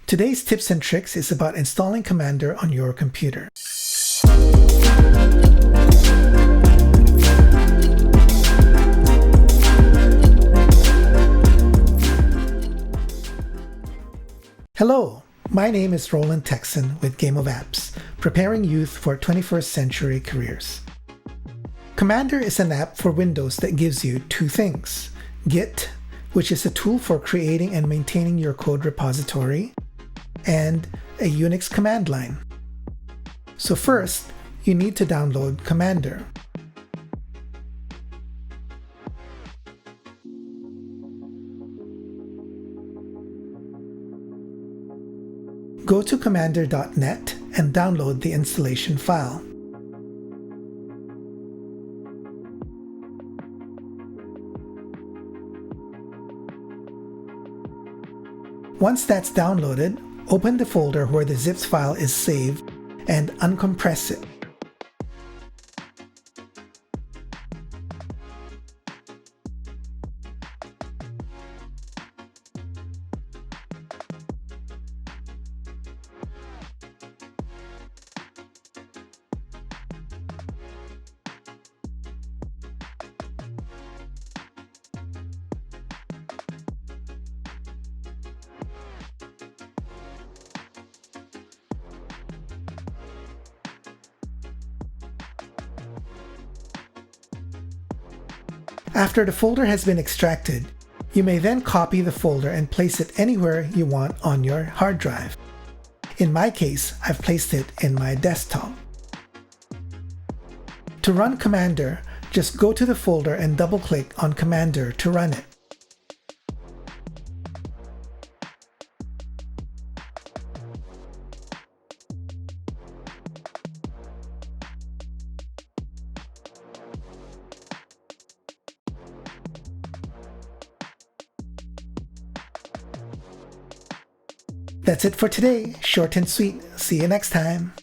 Today's tips and tricks is about installing cmder on your computer. Hello, my name is Roland Texan with Game of Apps, preparing youth for 21st century careers. cmder is an app for Windows that gives you two things: Git, which is a tool for creating and maintaining your code repository, and a Unix command line. So first, you need to download cmder. Go to cmder.net and download the installation file. Once that's downloaded, open the folder where the zips file is saved and uncompress it. After the folder has been extracted, you may then copy the folder and place it anywhere you want on your hard drive. In my case, I've placed it in my desktop. To run cmder, just go to the folder and double-click on cmder to run it. That's it for today. Short and sweet. See you next time.